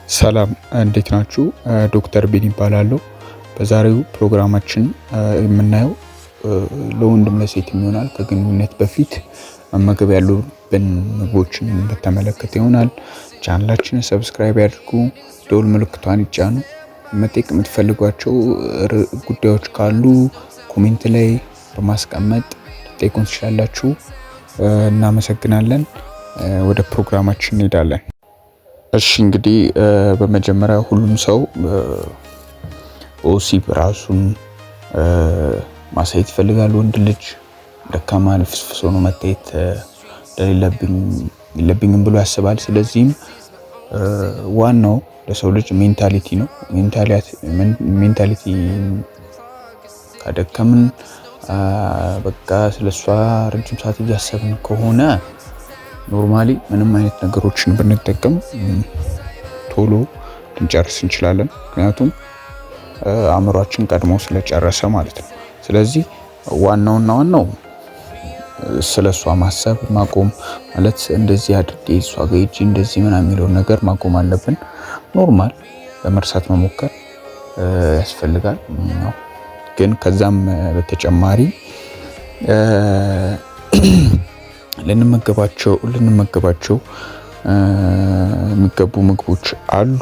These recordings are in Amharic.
ሰላም እንዴት ናችሁ? ዶክተር ቢን ይባላለሁ። በዛሬው ፕሮግራማችን የምናየው ለወንድም ለሴትም ይሆናል ከግንኙነት በፊት መመገብ ያሉብን ምግቦችን በተመለከተ ይሆናል። ቻናላችንን ሰብስክራይብ ያድርጉ፣ ደወል ምልክቷን ይጫኑ። መጠየቅ የምትፈልጓቸው ጉዳዮች ካሉ ኮሜንት ላይ በማስቀመጥ ልትጠይቁን ትችላላችሁ። እናመሰግናለን። ወደ ፕሮግራማችን እንሄዳለን። እሺ እንግዲህ በመጀመሪያ ሁሉም ሰው ኦሲብ ራሱን ማሳየት ይፈልጋል። ወንድ ልጅ ደካማ ልፍስፍስ ሆኖ መታየት የለብኝም ብሎ ያስባል። ስለዚህም ዋናው ለሰው ልጅ ሜንታሊቲ ነው። ሜንታሊቲ ካደከምን በቃ ስለሷ ረጅም ሰዓት እያሰብን ከሆነ ኖርማሊ ምንም አይነት ነገሮችን ብንጠቀም ቶሎ ልንጨርስ እንችላለን። ምክንያቱም አእምሯችን ቀድሞ ስለጨረሰ ማለት ነው። ስለዚህ ዋናው ስለሷ ማሰብ ማቆም ማለት እንደዚህ አድርጌ እሷ ጋር ሂጂ እንደዚህ ምናምን የሚለውን ነገር ማቆም አለብን። ኖርማል ለመርሳት መሞከር ያስፈልጋል። ግን ከዛም በተጨማሪ ልንመገባቸው የሚገቡ ምግቦች አሉ።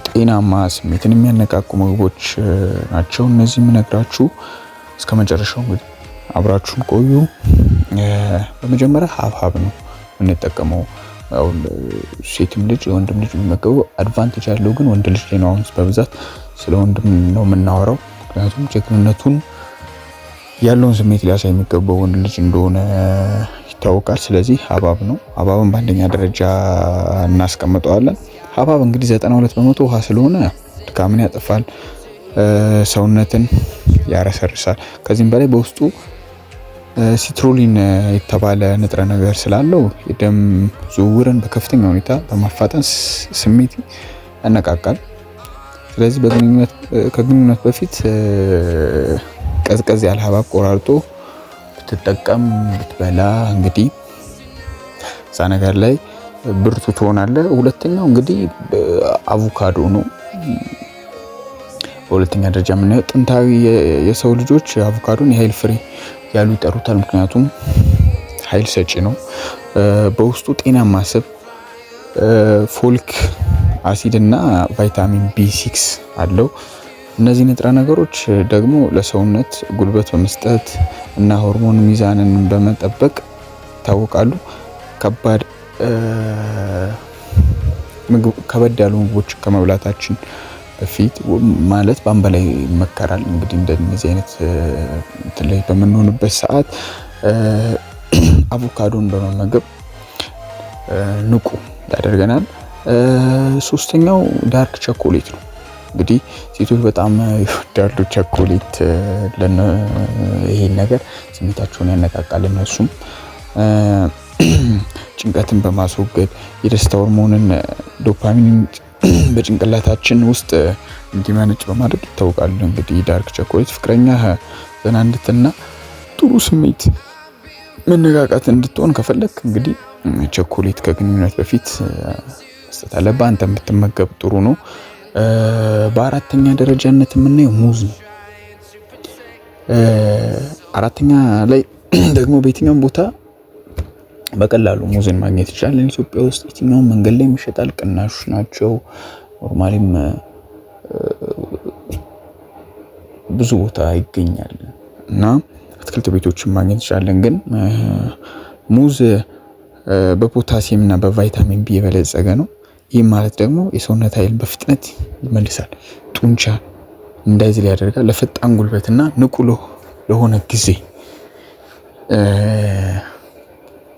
ጤናማ ስሜትን የሚያነቃቁ ምግቦች ናቸው እነዚህ የምነግራችሁ። እስከ መጨረሻው እንግዲህ አብራችሁን ቆዩ። በመጀመሪያ ሀብሀብ ነው የምንጠቀመው። ሴትም ልጅ ወንድም ልጅ የሚመገበው አድቫንቴጅ ያለው ግን ወንድ ልጅ ላይ ነው። አሁን በብዛት ስለ ወንድም ነው የምናወራው። ምክንያቱም ጀግንነቱን ያለውን ስሜት ሊያሳይ የሚገባው ወንድ ልጅ እንደሆነ ይታወቃል። ስለዚህ ሀብሀብ ነው። ሀብሀብን በአንደኛ ደረጃ እናስቀምጠዋለን። ሀብሀብ እንግዲህ 92% ውሃ ስለሆነ ድካምን ያጠፋል፣ ሰውነትን ያረሰርሳል። ከዚህም በላይ በውስጡ ሲትሮሊን የተባለ ንጥረ ነገር ስላለው የደም ዝውውርን በከፍተኛ ሁኔታ በማፋጠን ስሜት ያነቃቃል። ስለዚህ ከግንኙነት በፊት ቀዝቀዝ ያለ ሀብሀብ ቆራርጦ ብትጠቀም ብትበላ እንግዲህ እዛ ነገር ላይ ብርቱ ትሆናለህ። ሁለተኛው እንግዲህ አቮካዶ ነው። በሁለተኛ ደረጃ የምናየው ጥንታዊ የሰው ልጆች አቮካዶን የኃይል ፍሬ ያሉ ይጠሩታል። ምክንያቱም ኃይል ሰጪ ነው። በውስጡ ጤናማ ስብ፣ ፎሊክ አሲድ እና ቫይታሚን ቢ6 አለው። እነዚህ ንጥረ ነገሮች ደግሞ ለሰውነት ጉልበት በመስጠት እና ሆርሞን ሚዛንን በመጠበቅ ይታወቃሉ። ከበድ ያሉ ምግቦች ከመብላታችን በፊት ማለት ባንበላ ይመከራል። እንግዲህ እንደዚህ አይነት ላይ በምንሆንበት ሰዓት አቮካዶን በመመገብ ንቁ ያደርገናል። ሶስተኛው ዳርክ ቸኮሌት ነው። እንግዲህ ሴቶች በጣም ይወዳሉ ቸኮሌት። ይሄን ነገር ስሜታቸውን ያነቃቃል። እነሱም ጭንቀትን በማስወገድ የደስታ ሆርሞንን ዶፓሚን በጭንቅላታችን ውስጥ እንዲመነጭ በማድረግ ይታወቃል። እንግዲህ ዳርክ ቸኮሌት ፍቅረኛ ዘና እንድትና ጥሩ ስሜት መነቃቃት እንድትሆን ከፈለክ እንግዲህ ቸኮሌት ከግንኙነት በፊት መስጠት አለብህ። አንተ ብትመገብ ጥሩ ነው። በአራተኛ ደረጃነት የምናየው ሙዝ ነው። አራተኛ ላይ ደግሞ በየትኛውም ቦታ በቀላሉ ሙዝን ማግኘት ይችላል። ኢትዮጵያ ውስጥ የትኛውም መንገድ ላይ ይሸጣል። ቅናሽ ናቸው። ኖርማሊም ብዙ ቦታ ይገኛል እና አትክልት ቤቶችን ማግኘት ይችላለን። ግን ሙዝ በፖታሲየም እና በቫይታሚን ቢ የበለጸገ ነው። ይህ ማለት ደግሞ የሰውነት ኃይልን በፍጥነት ይመልሳል፣ ጡንቻ እንዳይዝል ያደርጋል፣ ለፈጣን ጉልበትና ንቁ ለሆነ ጊዜ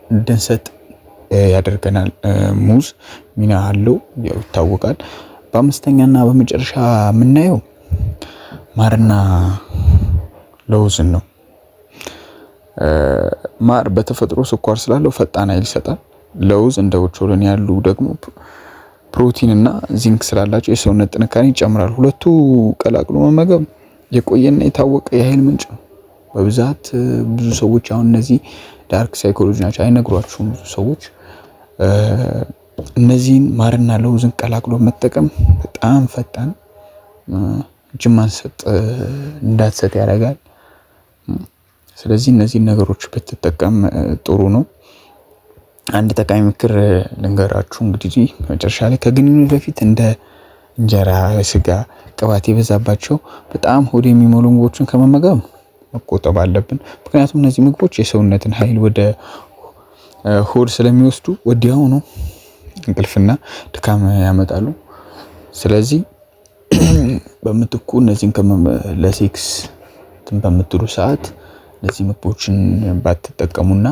እንድንሰጥ ያደርገናል። ሙዝ ሚና አለው ይታወቃል። በአምስተኛና በመጨረሻ የምናየው ማርና ለውዝን ነው። ማር በተፈጥሮ ስኳር ስላለው ፈጣን ኃይል ይሰጣል። ለውዝ እንደ ኦቾሎኒ ያሉ ደግሞ ፕሮቲን እና ዚንክ ስላላቸው የሰውነት ጥንካሬ ይጨምራል። ሁለቱ ቀላቅሎ መመገብ የቆየና የታወቀ የኃይል ምንጭ ነው። በብዛት ብዙ ሰዎች አሁን እነዚህ ዳርክ ሳይኮሎጂ ናቸው አይነግሯችሁም። ብዙ ሰዎች እነዚህን ማርና ለውዝን ቀላቅሎ መጠቀም በጣም ፈጣን ጅማን እንዳትሰጥ ያደርጋል። ስለዚህ እነዚህን ነገሮች ብትጠቀም ጥሩ ነው። አንድ ጠቃሚ ምክር ልንገራችሁ እንግዲህ መጨረሻ ላይ ከግንኙነት በፊት እንደ እንጀራ፣ ስጋ፣ ቅባት የበዛባቸው በጣም ሆድ የሚሞሉ ምግቦችን ከመመገብ መቆጠብ አለብን። ምክንያቱም እነዚህ ምግቦች የሰውነትን ኃይል ወደ ሆድ ስለሚወስዱ ወዲያውኑ እንቅልፍና ድካም ያመጣሉ። ስለዚህ በምትኩ እነዚህን ለሴክስ በምትሉ ሰዓት እነዚህ ምግቦችን ባትጠቀሙና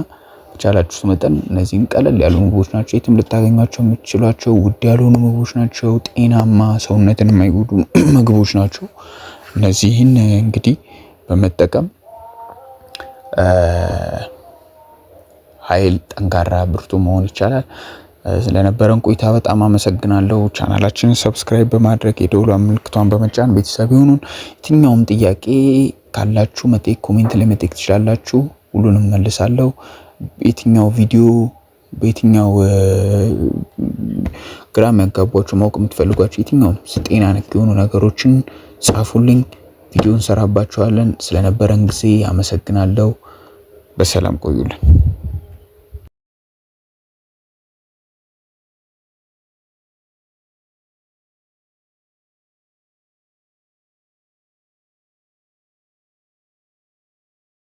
በቻላችሁ መጠን እነዚህን ቀለል ያሉ ምግቦች ናቸው። የትም ልታገኟቸው የምትችሏቸው ውድ ያልሆኑ ምግቦች ናቸው። ጤናማ ሰውነትን የማይጎዱ ምግቦች ናቸው። እነዚህን እንግዲህ በመጠቀም ኃይል ጠንካራ ብርቱ መሆን ይቻላል። ስለነበረን ቆይታ በጣም አመሰግናለሁ። ቻናላችንን ሰብስክራይብ በማድረግ የደወል ምልክቷን በመጫን ቤተሰብ ይሁኑን። የትኛውም ጥያቄ ካላችሁ ኮሜንት ላይ መጠየቅ ትችላላችሁ። ሁሉንም መልሳለሁ። የትኛው ቪዲዮ በየትኛው ግራም ያጋባችሁ ማወቅ የምትፈልጓቸው የትኛውም ጤና ነክ የሆኑ ነገሮችን ጻፉልኝ። ቪዲዮ እንሰራባችኋለን። ስለነበረን ጊዜ አመሰግናለሁ። በሰላም ቆዩልን።